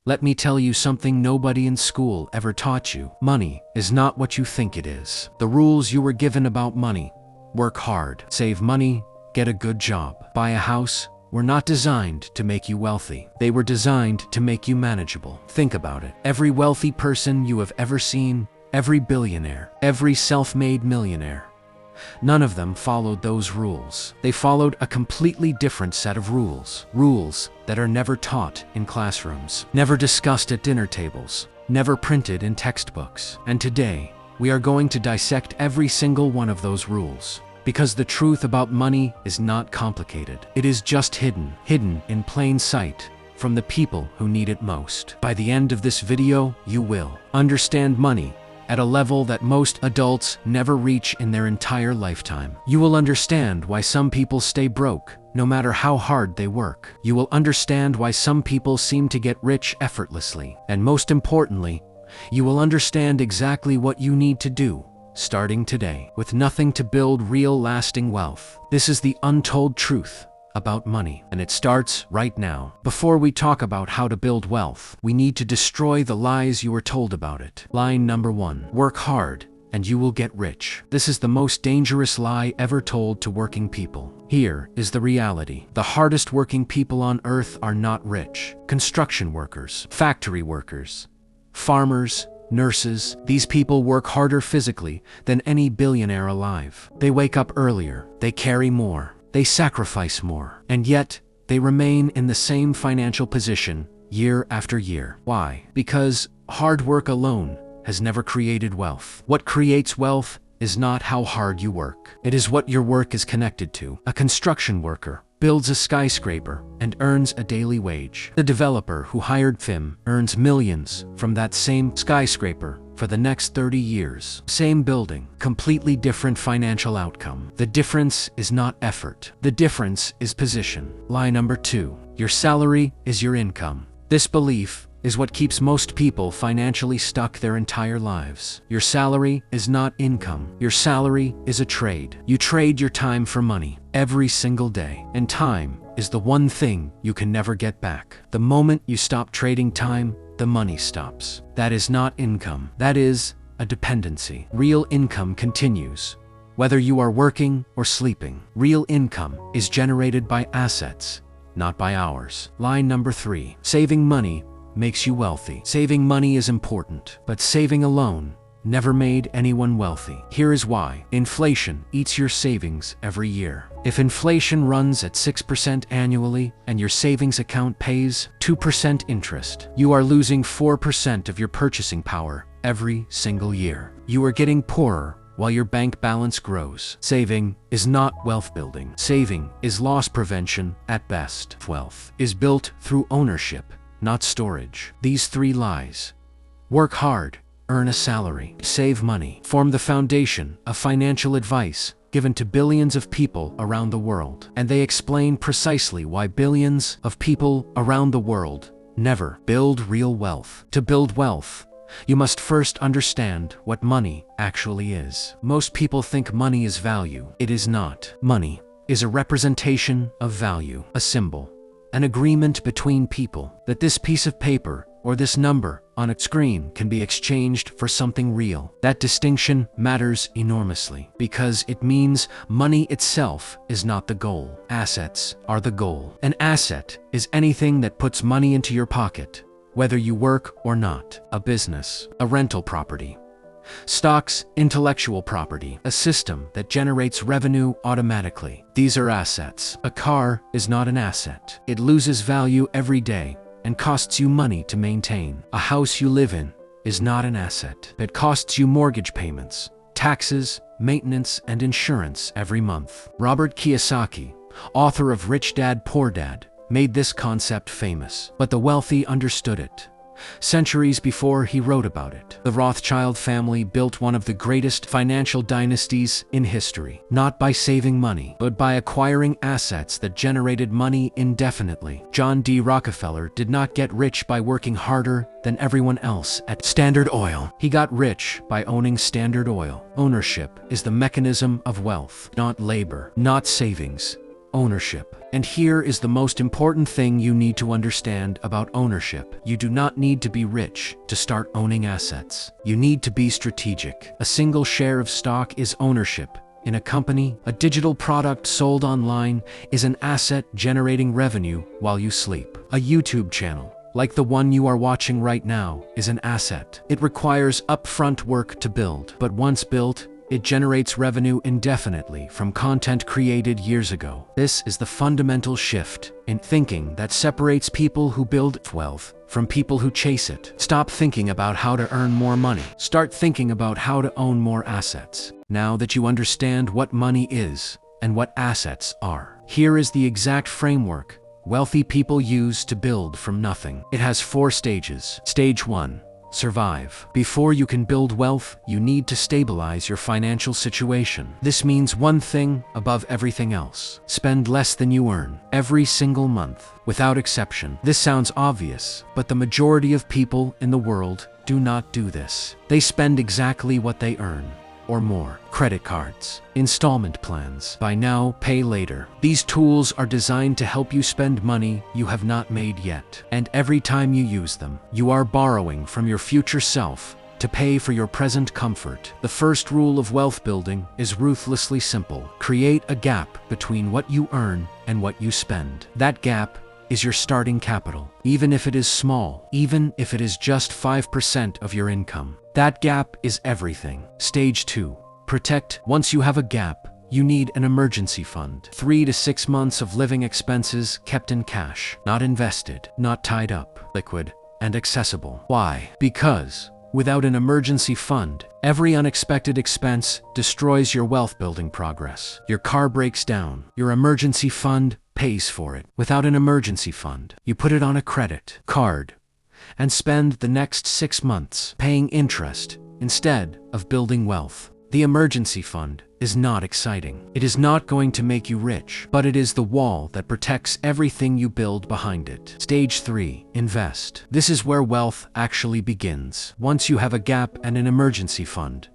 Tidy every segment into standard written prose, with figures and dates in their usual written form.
Let me tell you something nobody in school ever taught you. Money is not what you think it is. The rules you were given about money: work hard, save money, get a good job, buy a house, were not designed to make you wealthy. They were designed to make you manageable. Think about it. Every wealthy person you have ever seen, every billionaire, every self-made millionaire, none of them followed those rules. They followed a completely different set of rules. Rules that are never taught in classrooms, never discussed at dinner tables, never printed in textbooks. And today, we are going to dissect every single one of those rules. Because the truth about money is not complicated. It is just hidden in plain sight from the people who need it most. By the end of this video, you will understand money at a level that most adults never reach in their entire lifetime. You will understand why some people stay broke, no matter how hard they work. You will understand why some people seem to get rich effortlessly. And most importantly, you will understand exactly what you need to do starting today, with nothing, to build real lasting wealth. This is the untold truth about money, and it starts right now. Before we talk about how to build wealth, we need to destroy the lies you were told about it. Line number 1: work hard and you will get rich. This is the most dangerous lie ever told to working people. Here is the reality. The hardest working people on earth are not rich. Construction workers, factory workers, farmers, nurses, these people work harder physically than any billionaire alive. They wake up earlier, they carry more, they sacrifice more, and yet they remain in the same financial position year after year. Why? Because hard work alone has never created wealth. What creates wealth is not how hard you work. It is what your work is connected to. A construction worker builds a skyscraper and earns a daily wage. The developer who hired him earns millions from that same skyscraper for the next 30 years. Same building, completely different financial outcome. The difference is not effort. The difference is position. Lie number 2: your salary is your income. This belief is what keeps most people financially stuck their entire lives. Your salary is not income. Your salary is a trade. You trade your time for money every single day. And time is the one thing you can never get back. The moment you stop trading time, the money stops. That is not income. That is a dependency. Real income continues, whether you are working or sleeping. Real income is generated by assets, not by hours. Line number 3: saving money makes you wealthy. Saving money is important, but saving alone never made anyone wealthy. Here is why. Inflation eats your savings every year. If inflation runs at 6% annually and your savings account pays 2% interest, you are losing 4% of your purchasing power every single year. You are getting poorer while your bank balance grows. Saving is not wealth building. Saving is loss prevention at best. Wealth is built through ownership, not storage. These 3 lies: work hard, earn a salary, save money, form the foundation of financial advice given to billions of people around the world. And they explain precisely why billions of people around the world never build real wealth. To build wealth, you must first understand what money actually is. Most people think money is value. It is not. Money is a representation of value, a symbol, an agreement between people that this piece of paper or this number on a screen can be exchanged for something real. That distinction matters enormously because it means money itself is not the goal. Assets are the goal. An asset is anything that puts money into your pocket, whether you work or not. A business, a rental property, stocks, intellectual property, a system that generates revenue automatically. These are assets. A car is not an asset. It loses value every day and costs you money to maintain. A house you live in is not an asset. It costs you mortgage payments, taxes, maintenance, and insurance every month. Robert Kiyosaki, author of Rich Dad, Poor Dad, made this concept famous, but the wealthy understood it centuries before he wrote about it. The Rothschild family built one of the greatest financial dynasties in history, not by saving money, but by acquiring assets that generated money indefinitely. John D. Rockefeller did not get rich by working harder than everyone else at Standard Oil. He got rich by owning Standard Oil. Ownership is the mechanism of wealth, not labor, not savings. Ownership. And here is the most important thing you need to understand about ownership. You do not need to be rich to start owning assets. You need to be strategic. A single share of stock is ownership. In a company, a digital product sold online is an asset generating revenue while you sleep. A YouTube channel, like the one you are watching right now, is an asset. It requires upfront work to build, but once built, it generates revenue indefinitely from content created years ago. This is the fundamental shift in thinking that separates people who build wealth from people who chase it. Stop thinking about how to earn more money. Start thinking about how to own more assets. Now that you understand what money is and what assets are, here is the exact framework wealthy people use to build from nothing. It has 4 stages. Stage 1. Survive. Before you can build wealth, you need to stabilize your financial situation. This means one thing above everything else: spend less than you earn every single month, without exception. This sounds obvious, but the majority of people in the world do not do this. They spend exactly what they earn, or more. Credit cards, installment plans, buy now, pay later. These tools are designed to help you spend money you have not made yet. And every time you use them, you are borrowing from your future self to pay for your present comfort. The first rule of wealth building is ruthlessly simple. Create a gap between what you earn and what you spend. That gap is your starting capital, even if it is small, even if it is just 5% of your income. That gap is everything. Stage 2. Protect. Once you have a gap, you need an emergency fund. 3 to 6 months of living expenses kept in cash, not invested, not tied up, liquid, and accessible. Why? Because without an emergency fund, every unexpected expense destroys your wealth building progress. Your car breaks down. Your emergency fund pays for it. Without an emergency fund, you put it on a credit card and spend the next 6 months paying interest instead of building wealth. The emergency fund is not exciting. It is not going to make you rich, but it is the wall that protects everything you build behind it. Stage 3. Invest. This is where wealth actually begins. Once you have a gap and an emergency fund,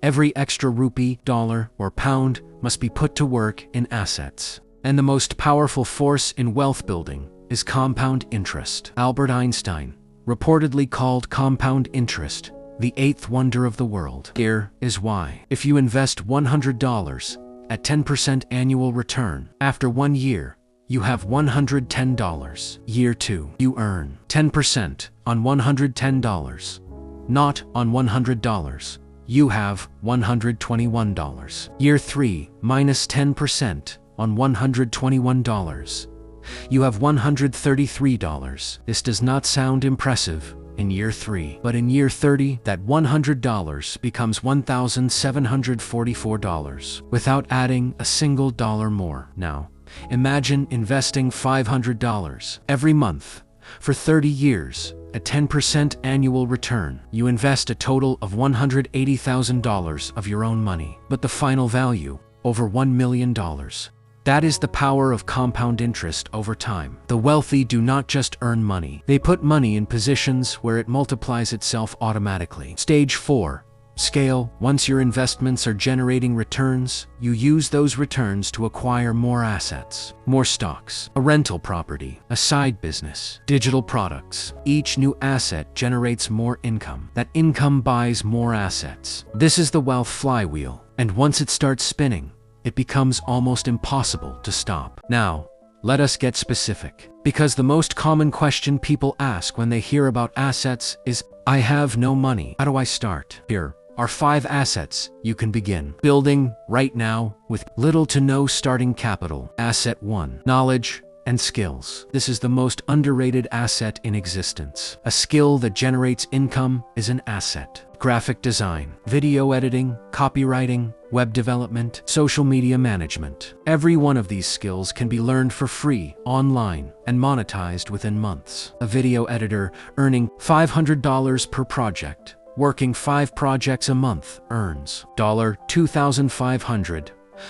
every extra rupee, dollar, or pound must be put to work in assets. And the most powerful force in wealth building is compound interest. Albert Einstein reportedly called compound interest the 8th wonder of the world. Here is why. If you invest $100 at 10% annual return, after 1 year, you have $110. Year 2, you earn 10% on $110. Not on $100. You have $121. Year 3, minus 10% on $121. You have $133. This does not sound impressive in year 3, but in year 30, that $100 becomes $1,744 without adding a single dollar more. Now, imagine investing $500 every month for 30 years at 10% annual return. You invest a total of $180,000 of your own money, but the final value, over $1 million. That is the power of compound interest over time. The wealthy do not just earn money. They put money in positions where it multiplies itself automatically. Stage 4. Scale. Once your investments are generating returns, you use those returns to acquire more assets, more stocks, a rental property, a side business, digital products. Each new asset generates more income. That income buys more assets. This is the wealth flywheel. And once it starts spinning, it becomes almost impossible to stop. Now, let us get specific, because the most common question people ask when they hear about assets is, I have no money. How do I start? Here are 5 assets you can begin building right now with little to no starting capital. Asset 1. Knowledge and skills. This is the most underrated asset in existence. A skill that generates income is an asset. Graphic design, video editing, copywriting, web development, social media management. Every one of these skills can be learned for free, online, and monetized within months. A video editor earning $500 per project, working 5 projects a month, earns $2,500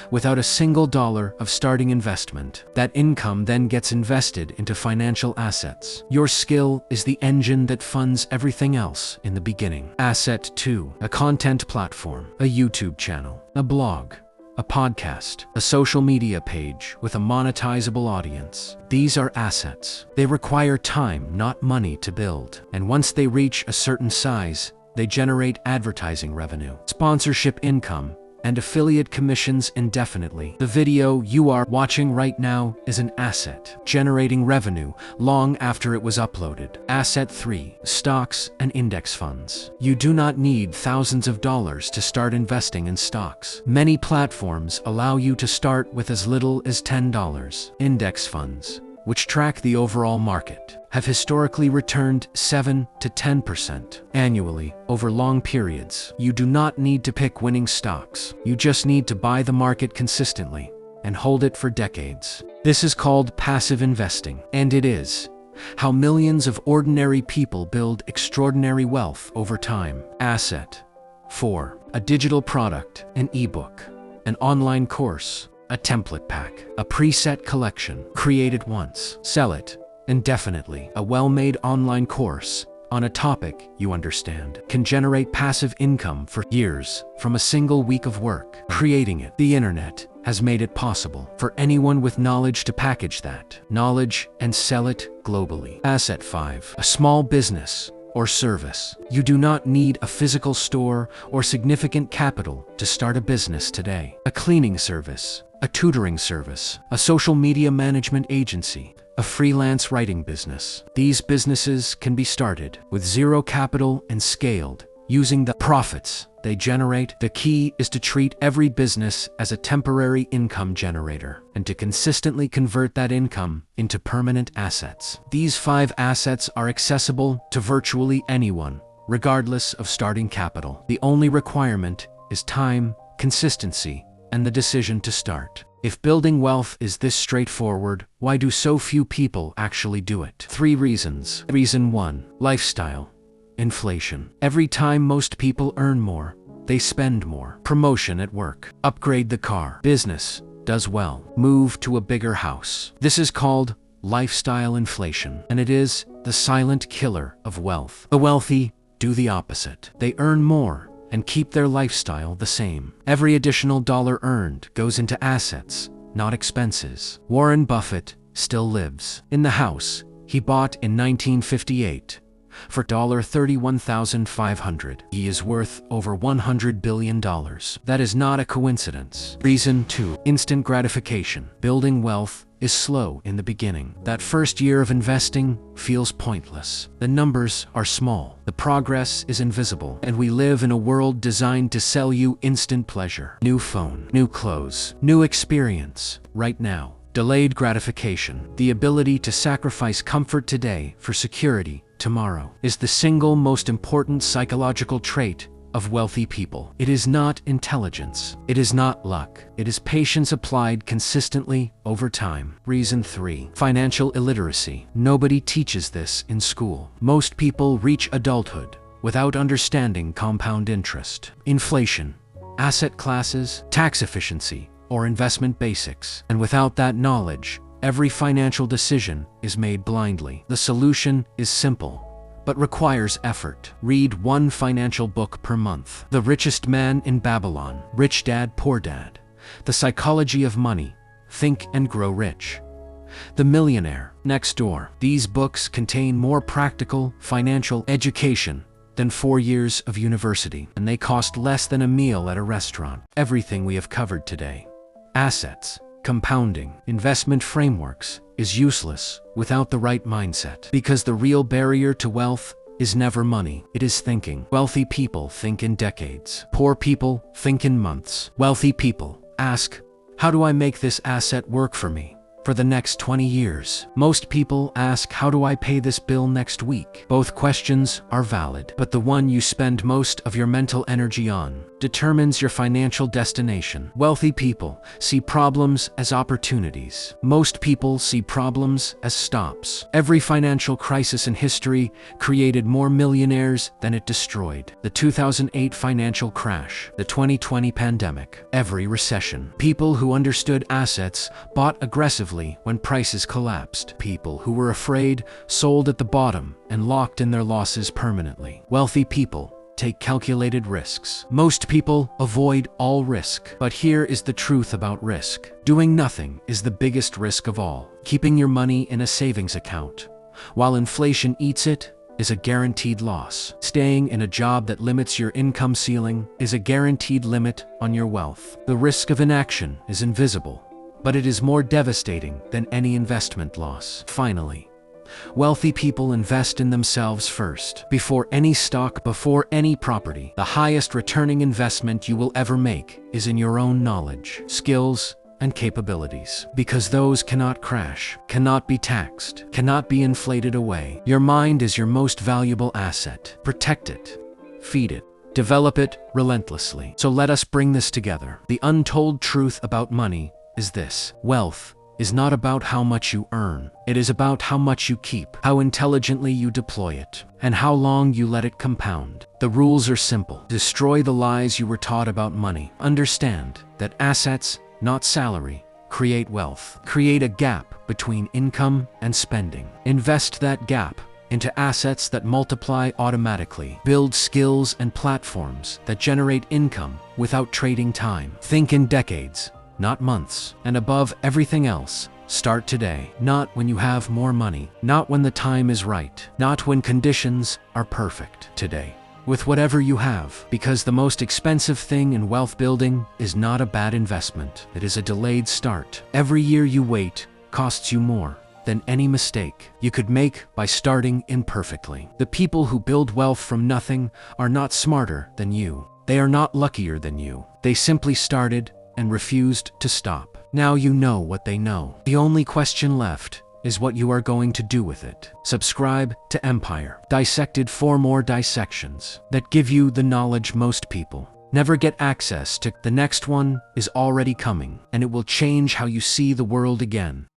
without a single dollar of starting investment. That income then gets invested into financial assets. Your skill is the engine that funds everything else in the beginning. Asset 2. A content platform, a YouTube channel, a blog, a podcast, a social media page with a monetizable audience. These are assets. They require time, not money, to build. And once they reach a certain size, they generate advertising revenue, sponsorship income, and affiliate commissions indefinitely. The video you are watching right now is an asset, generating revenue long after it was uploaded. Asset 3. Stocks and index funds. You do not need thousands of dollars to start investing in stocks. Many platforms allow you to start with as little as $10. Index funds, which track the overall market, have historically returned 7 to 10% annually over long periods. You do not need to pick winning stocks. You just need to buy the market consistently and hold it for decades. This is called passive investing, and it is how millions of ordinary people build extraordinary wealth over time. Asset 4. A digital product, an ebook, an online course, a template pack, a preset collection. Create it once, sell it indefinitely. A well-made online course on a topic you understand can generate passive income for years from a single week of work. Creating it. The internet has made it possible for anyone with knowledge to package that knowledge and sell it globally. Asset 5. A small business or service. You do not need a physical store or significant capital to start a business today. A cleaning service, a tutoring service, a social media management agency, a freelance writing business. These businesses can be started with zero capital and scaled using the profits they generate. The key is to treat every business as a temporary income generator and to consistently convert that income into permanent assets. These 5 assets are accessible to virtually anyone, regardless of starting capital. The only requirement is time, consistency, and the decision to start. If building wealth is this straightforward, why do so few people actually do it? 3 reasons. Reason 1. Lifestyle. Inflation. Every time most people earn more, they spend more. Promotion at work. Upgrade the car. Business does well. Move to a bigger house. This is called lifestyle inflation, and it is the silent killer of wealth. The wealthy do the opposite. They earn more and keep their lifestyle the same. Every additional dollar earned goes into assets, not expenses. Warren Buffett still lives in the house he bought in 1958 for $31,500. He is worth over $100 billion. That is not a coincidence. Reason 2. Instant gratification. Building wealth is slow in the beginning. That first year of investing feels pointless. The numbers are small. The progress is invisible. And we live in a world designed to sell you instant pleasure. New phone, new clothes, new experience. Right now. Delayed gratification. The ability to sacrifice comfort today for security tomorrow is the single most important psychological trait of wealthy people. It is not intelligence. It is not luck. It is patience applied consistently over time. Reason 3. Financial illiteracy. Nobody teaches this in school. Most people reach adulthood without understanding compound interest, inflation, asset classes, tax efficiency, or investment basics. And without that knowledge, every financial decision is made blindly. The solution is simple, but requires effort. Read 1 financial book per month. The Richest Man in Babylon, Rich Dad, Poor Dad, The Psychology of Money, Think and Grow Rich, The Millionaire Next Door. These books contain more practical financial education than 4 years of university, and they cost less than a meal at a restaurant. Everything we have covered today, assets, compounding, investment frameworks, is useless without the right mindset. Because the real barrier to wealth is never money, it is thinking. Wealthy people think in decades. Poor people think in months. Wealthy people ask, how do I make this asset work for me for the next 20 years? Most people ask, how do I pay this bill next week? Both questions are valid, but the one you spend most of your mental energy on determines your financial destination. Wealthy people see problems as opportunities. Most people see problems as stops. Every financial crisis in history created more millionaires than it destroyed. The 2008 financial crash, the 2020 pandemic, every recession. People who understood assets bought aggressively when prices collapsed. People who were afraid sold at the bottom and locked in their losses permanently. Wealthy people take calculated risks. Most people avoid all risk, but here is the truth about risk. Doing nothing is the biggest risk of all. Keeping your money in a savings account, while inflation eats it, is a guaranteed loss. Staying in a job that limits your income ceiling is a guaranteed limit on your wealth. The risk of inaction is invisible, but it is more devastating than any investment loss. Finally, wealthy people invest in themselves first. Before any stock, before any property, the highest returning investment you will ever make is in your own knowledge, skills, and capabilities. Because those cannot crash, cannot be taxed, cannot be inflated away. Your mind is your most valuable asset. Protect it, feed it, develop it relentlessly. So let us bring this together. The untold truth about money is this: wealth is not about how much you earn. It is about how much you keep, how intelligently you deploy it, and how long you let it compound. The rules are simple. Destroy the lies you were taught about money. Understand that assets, not salary, create wealth. Create a gap between income and spending. Invest that gap into assets that multiply automatically. Build skills and platforms that generate income without trading time. Think in decades, not months. And above everything else, start today. Not when you have more money, not when the time is right, not when conditions are perfect. Today, with whatever you have, because the most expensive thing in wealth building is not a bad investment. It is a delayed start. Every year you wait costs you more than any mistake you could make by starting imperfectly. The people who build wealth from nothing are not smarter than you. They are not luckier than you. They simply started and refused to stop. Now you know what they know. The only question left is what you are going to do with it. Subscribe to Empire Dissected for more dissections that give you the knowledge most people never get access to. The next one is already coming, and it will change how you see the world again.